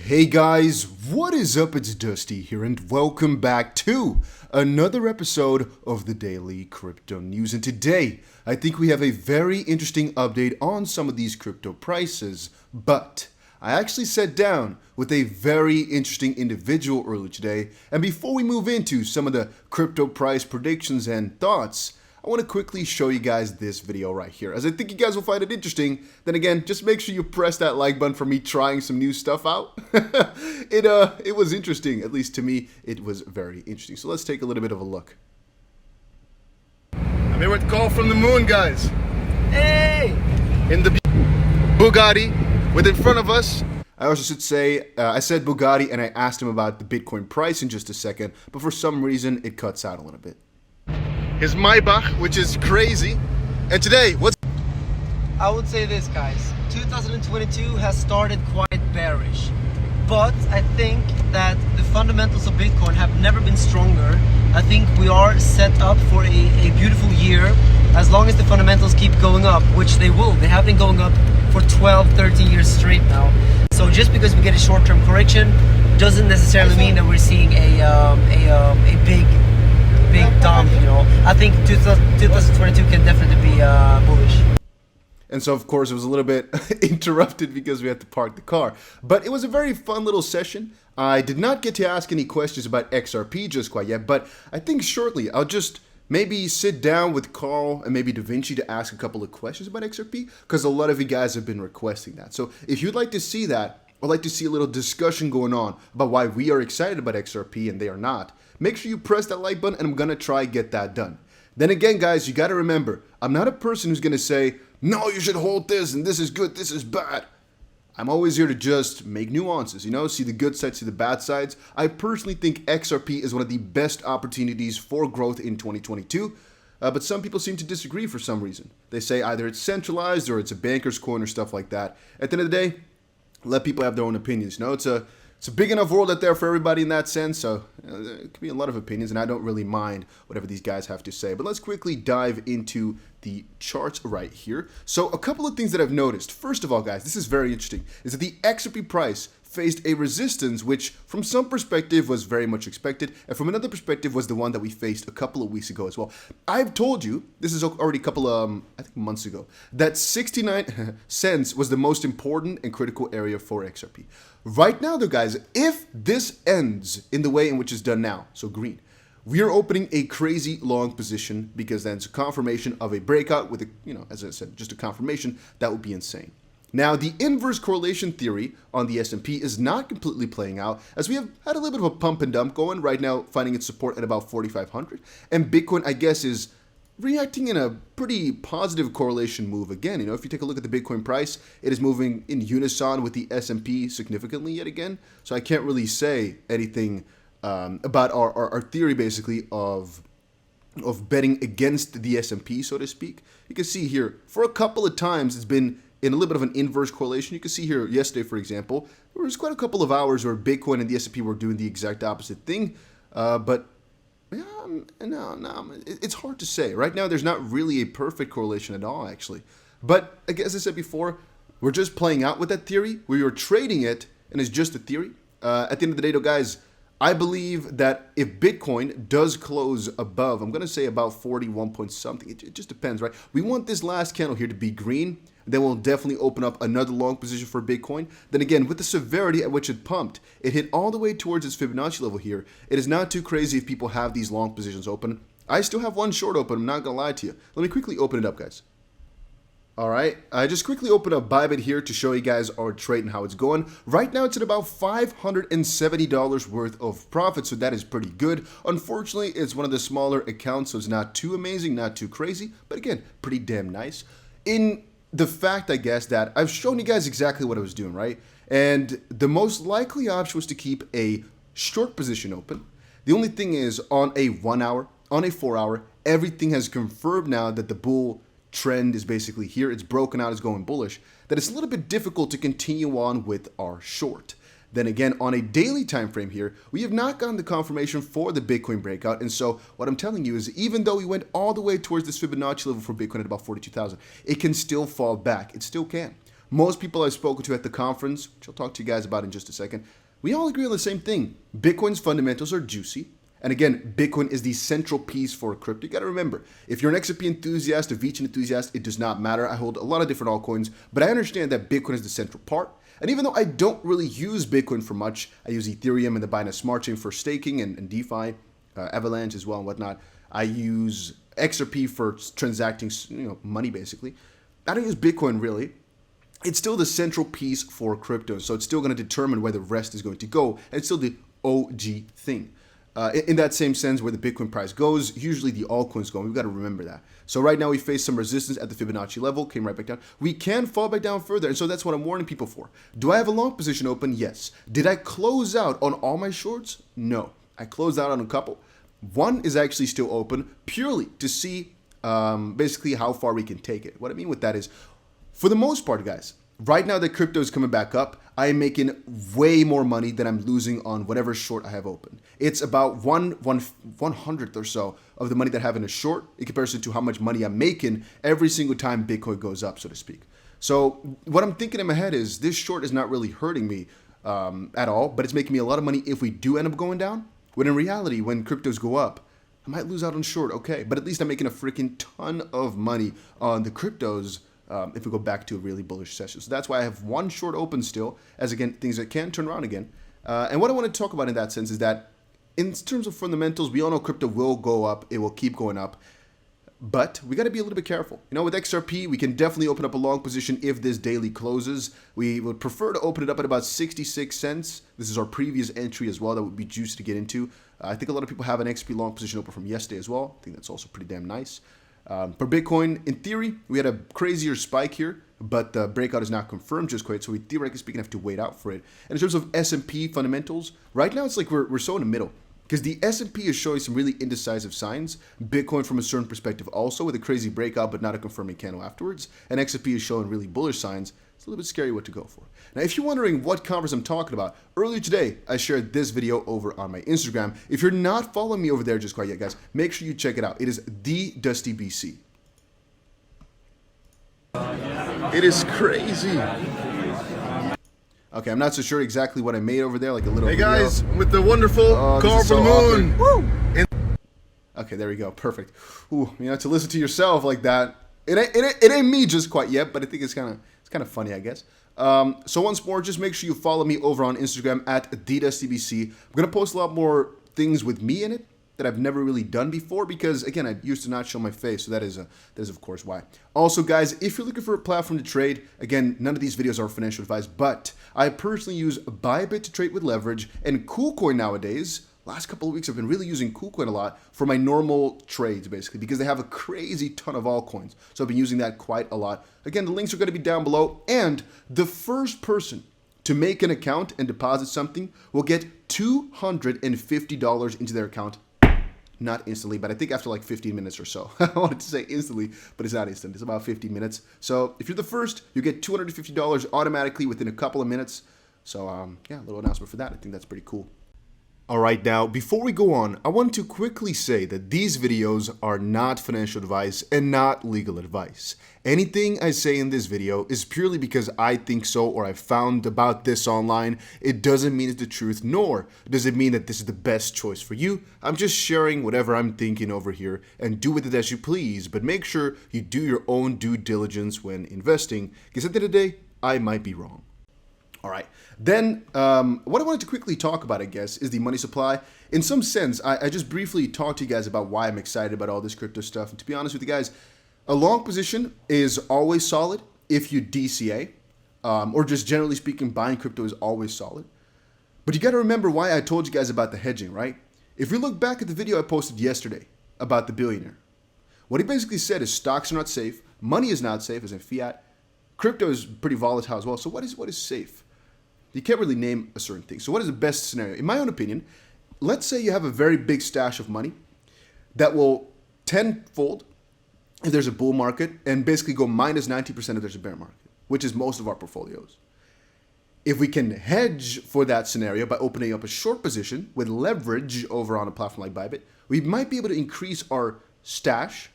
Hey guys, what is up? It's Dusty here and welcome back to another episode of the Daily Crypto News. And today, I think we have a very interesting update on some of these crypto prices, but I actually sat down with a very interesting individual earlier today. And before we move into some of the crypto price predictions and thoughts, I want to quickly show you guys this video right here, as I think you guys will find it interesting. Then again, just make sure you press that like button for me trying some new stuff out. It was interesting, at least to me, it was very interesting. So let's take a little bit of a look. I'm here with Call from the Moon, guys. Hey! In the Bugatti, with in front of us. I also should say, I said Bugatti and I asked him about the Bitcoin price in just a second, but for some reason it cuts out a little bit. His Maybach, which is crazy. And today, what's... I would say this, guys. 2022 has started quite bearish. But I think that the fundamentals of Bitcoin have never been stronger. I think we are set up for a beautiful year as long as the fundamentals keep going up, which they will. They have been going up for 12, 13 years straight now. So just because we get a short-term correction doesn't necessarily mean that we're seeing a big dump, you know. I think 2022 can definitely be bullish. And so, of course, it was a little bit interrupted because we had to park the car. But it was a very fun little session. I did not get to ask any questions about XRP just quite yet, but I think shortly I'll just maybe sit down with Carl and maybe Da Vinci to ask a couple of questions about XRP, because a lot of you guys have been requesting that. So if you'd like to see that, or like to see a little discussion going on about why we are excited about XRP and they are not, make sure you press that like button and I'm going to try get that done. Then again, guys, you got to remember, I'm not a person who's going to say, no, you should hold this and this is good, this is bad. I'm always here to just make nuances, you know, see the good sides, see the bad sides. I personally think XRP is one of the best opportunities for growth in 2022. But some people seem to disagree for some reason. They say either it's centralized or it's a banker's coin or stuff like that. At the end of the day, let people have their own opinions. You know, it's a big enough world out there for everybody in that sense, so there could be a lot of opinions, and I don't really mind whatever these guys have to say. But let's quickly dive into the charts right here. So a couple of things that I've noticed. First of all, guys, this is very interesting, is that the XRP price faced a resistance which from some perspective was very much expected, and from another perspective was the one that we faced a couple of weeks ago as well. I've told you, this is already a couple of, I think months ago, that 69 cents was the most important and critical area for XRP. Right now though, guys, if this ends in the way in which it's done now, so green, we are opening a crazy long position, because then it's a confirmation of a breakout with a, you know, as I said, just a confirmation. That would be insane. Now, the inverse correlation theory on the S&P is not completely playing out, as we have had a little bit of a pump and dump going right now, finding its support at about 4,500. And Bitcoin, I guess, is reacting in a pretty positive correlation move again. You know, if you take a look at the Bitcoin price, it is moving in unison with the S&P significantly yet again. So I can't really say anything about our theory, basically, of betting against the S&P, so to speak. You can see here, for a couple of times, it's been in a little bit of an inverse correlation. You can see here yesterday, for example, there was quite a couple of hours where Bitcoin and the S&P were doing the exact opposite thing. But yeah, no, it's hard to say. Right now, there's not really a perfect correlation at all, actually. But as I said before, we're just playing out with that theory. We are trading it, and it's just a theory. At the end of the day, though, guys, I believe that if Bitcoin does close above, I'm going to say about 41 point something. It just depends, right? We want this last candle here to be green. Then we'll definitely open up another long position for Bitcoin. Then again, with the severity at which it pumped, it hit all the way towards its Fibonacci level here. It is not too crazy if people have these long positions open. I still have one short open, I'm not going to lie to you. Let me quickly open it up, guys. All right, I just quickly opened up Bybit here to show you guys our trade and how it's going. Right now, it's at about $570 worth of profit, so that is pretty good. Unfortunately, it's one of the smaller accounts, so it's not too amazing, not too crazy, but again, pretty damn nice. In the fact, I guess, that I've shown you guys exactly what I was doing, right? And the most likely option was to keep a short position open. The only thing is, on a 1 hour, on a 4 hour, everything has confirmed now that the bull trend is basically here. It's broken out, it's going bullish. That it's a little bit difficult to continue on with our short. Then again, on a daily time frame here, we have not gotten the confirmation for the Bitcoin breakout. And so what I'm telling you is, even though we went all the way towards this Fibonacci level for Bitcoin at about 42,000, it can still fall back. It still can. most people I've spoken to at the conference, which I'll talk to you guys about in just a second, we all agree on the same thing. Bitcoin's fundamentals are juicy. And again, Bitcoin is the central piece for crypto. You got to remember, if you're an XRP enthusiast, a VeChain enthusiast, it does not matter. I hold a lot of different altcoins, but I understand that Bitcoin is the central part. And even though I don't really use Bitcoin for much, I use Ethereum and the Binance Smart Chain for staking and DeFi, Avalanche as well and whatnot. I use XRP for transacting, money basically. I don't use Bitcoin really. It's still the central piece for crypto, so it's still going to determine where the rest is going to go, and it's still the OG thing. In that same sense, where the Bitcoin price goes, usually the altcoins go. We've got to remember that. So right now we face some resistance at the Fibonacci level, came right back down. We can fall back down further, and so that's what I'm warning people for. Do I have a long position open? Yes. Did I close out on all my shorts? No. I closed out on a couple. One is actually still open purely to see basically how far we can take it. What I mean with that is, for the most part, guys, right now that crypto is coming back up, I am making way more money than I'm losing on whatever short I have open. It's about 1/100th or so of the money that I have in a short in comparison to how much money I'm making every single time Bitcoin goes up, so to speak. So what I'm thinking in my head is this short is not really hurting me at all, but it's making me a lot of money if we do end up going down. When in reality, when cryptos go up, I might lose out on short, okay, but at least I'm making a freaking ton of money on the cryptos if we go back to a really bullish session. So that's why I have one short open still, as again, things that can turn around again. And what I want to talk about in that sense is that in terms of fundamentals, we all know crypto will go up. It will keep going up. But we got to be a little bit careful. With XRP, we can definitely open up a long position if this daily closes. We would prefer to open it up at about 66 cents. This is our previous entry as well. That would be juicy to get into. I think a lot of people have an XP long position open from yesterday as well. I think that's also pretty damn nice. For Bitcoin, in theory, we had a crazier spike here, but the breakout is not confirmed just quite, so we theoretically speaking have to wait out for it. And in terms of S&P fundamentals, right now it's like we're so in the middle, because the S&P is showing some really indecisive signs. Bitcoin from a certain perspective also, with a crazy breakout but not a confirming candle afterwards, and XRP is showing really bullish signs. It's a little bit scary what to go for. Now, if you're wondering what conference I'm talking about, earlier today, I shared this video over on my Instagram. If you're not following me over there just quite yet, guys, make sure you check it out. It is the Dusty BC. It is crazy. Okay, I'm not so sure exactly what I made over there, like a little video. Hey guys, with the wonderful car for the moon. Woo! Okay, there we go. Perfect. Ooh, to listen to yourself like that, it ain't me just quite yet, but I think it's kind of funny, I guess. So once more, just make sure you follow me over on Instagram at TheDustyBC. I'm gonna post a lot more things with me in it that I've never really done before, because again, I used to not show my face, so that is of course why. Also, guys, if you're looking for a platform to trade, again, none of these videos are financial advice, but I personally use Bybit to trade with leverage, and KuCoin nowadays. Last couple of weeks, I've been really using KuCoin a lot for my normal trades, basically, because they have a crazy ton of altcoins. So I've been using that quite a lot. Again, the links are going to be down below, and the first person to make an account and deposit something will get $250 into their account. Not instantly, but I think after like 15 minutes or so. I wanted to say instantly, but it's not instant. It's about 15 minutes. So if you're the first, you get $250 automatically within a couple of minutes. So yeah, a little announcement for that. I think that's pretty cool. Alright, now, before we go on, I want to quickly say that these videos are not financial advice and not legal advice. Anything I say in this video is purely because I think so or I found about this online. It doesn't mean it's the truth, nor does it mean that this is the best choice for you. I'm just sharing whatever I'm thinking over here, and do with it as you please, but make sure you do your own due diligence when investing, because at the end of the day, I might be wrong. All right, then what I wanted to quickly talk about, I guess, is the money supply. In some sense, I just briefly talked to you guys about why I'm excited about all this crypto stuff. And to be honest with you guys, a long position is always solid if you DCA, or just generally speaking, buying crypto is always solid. But you got to remember why I told you guys about the hedging, right? If we look back at the video I posted yesterday about the billionaire, what he basically said is stocks are not safe, money is not safe, as in fiat, crypto is pretty volatile as well. So what is safe? You can't really name a certain thing. So what is the best scenario? In my own opinion, let's say you have a very big stash of money that will tenfold if there's a bull market and basically go minus 90% if there's a bear market, which is most of our portfolios. If we can hedge for that scenario by opening up a short position with leverage over on a platform like Bybit, we might be able to increase our stash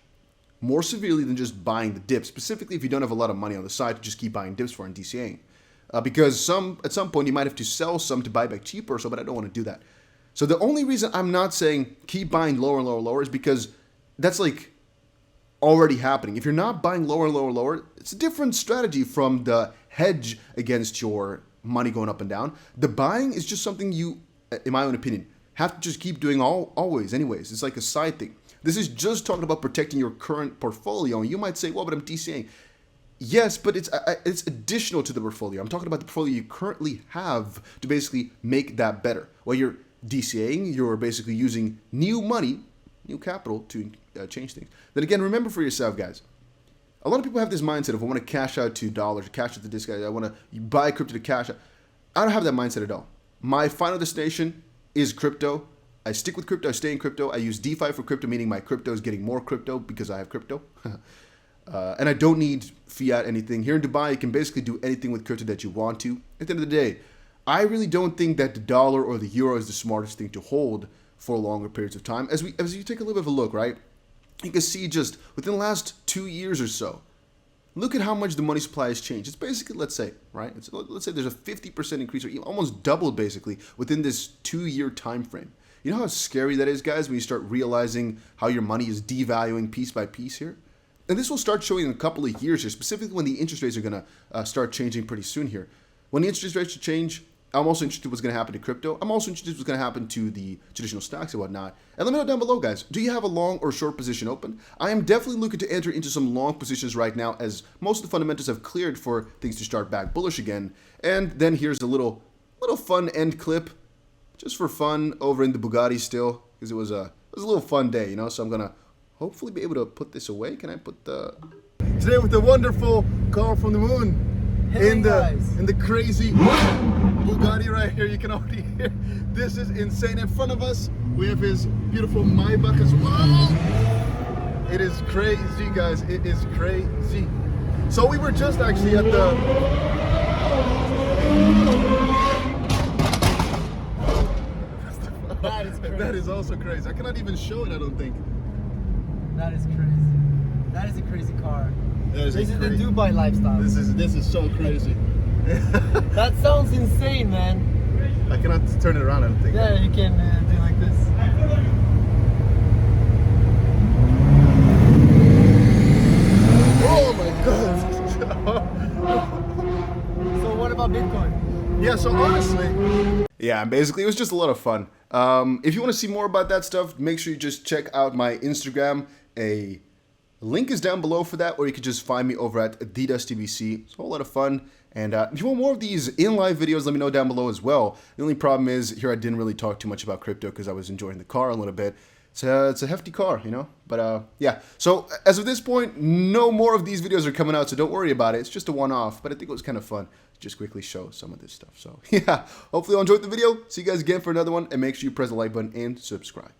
more severely than just buying the dips, specifically if you don't have a lot of money on the side to just keep buying dips for and DCAing. Because at some point you might have to sell some to buy back cheaper or so, but I don't want to do that. So the only reason I'm not saying keep buying lower and lower and lower is because that's like already happening. If you're not buying lower and lower and lower, it's a different strategy from the hedge against your money going up and down. The buying is just something you, in my own opinion, have to just keep doing always anyways. It's like a side thing. This is just talking about protecting your current portfolio. And you might say, well, but I'm DCAing. Yes, but it's additional to the portfolio. I'm talking about the portfolio you currently have to basically make that better. While you're DCAing, you're basically using new money, new capital to change things. Then again, remember for yourself, guys. A lot of people have this mindset of I want to cash out to dollars, cash out to this guy, I want to buy crypto to cash out. I don't have that mindset at all. My final destination is crypto. I stick with crypto, I stay in crypto. I use DeFi for crypto, meaning my crypto is getting more crypto because I have crypto. And I don't need fiat anything. Here in Dubai, you can basically do anything with crypto that you want to. At the end of the day, I really don't think that the dollar or the euro is the smartest thing to hold for longer periods of time. As you take a little bit of a look, right? You can see just within the last 2 years or so, look at how much the money supply has changed. It's basically, let's say, right? Let's say there's a 50% increase or even almost doubled basically within this 2-year time frame. You know how scary that is, guys, when you start realizing how your money is devaluing piece by piece here? And this will start showing in a couple of years here, specifically when the interest rates are going to start changing pretty soon here. When the interest rates change, I'm also interested in what's going to happen to crypto. I'm also interested in what's going to happen to the traditional stocks and whatnot. And let me know down below, guys, do you have a long or short position open? I am definitely looking to enter into some long positions right now as most of the fundamentals have cleared for things to start back bullish again. And then here's a little fun end clip, just for fun over in the Bugatti still, because it was a little fun day, you know, so I'm going to hopefully be able to put this away. Can I put the... Today with the wonderful car from the moon. Hey in guys. the crazy Bugatti right here. You can already hear. This is insane. In front of us, we have his beautiful Maybach as well. It is crazy, guys. It is crazy. So we were just actually at the... That is crazy. That is also crazy. I cannot even show it, I don't think. That is crazy. That is a crazy car. This This is the Dubai lifestyle. This is so crazy. That sounds insane, man. I cannot turn it around, I don't think. Yeah, you can do like this. Oh my god. So what about Bitcoin? Yeah, so honestly, Yeah, and basically it was just a lot of fun. If you want to see more about that stuff, make sure you just check out my Instagram. A link is down below for that, or you can just find me over at AdidasTBC. It's a whole lot of fun. And if you want more of these in-live videos, let me know down below as well. The only problem is here I didn't really talk too much about crypto because I was enjoying the car a little bit. It's a hefty car, you know? But yeah, so as of this point, no more of these videos are coming out, so don't worry about it. It's just a one-off, but I think it was kind of fun to just quickly show some of this stuff. So yeah, hopefully you enjoyed the video. See you guys again for another one, and make sure you press the like button and subscribe.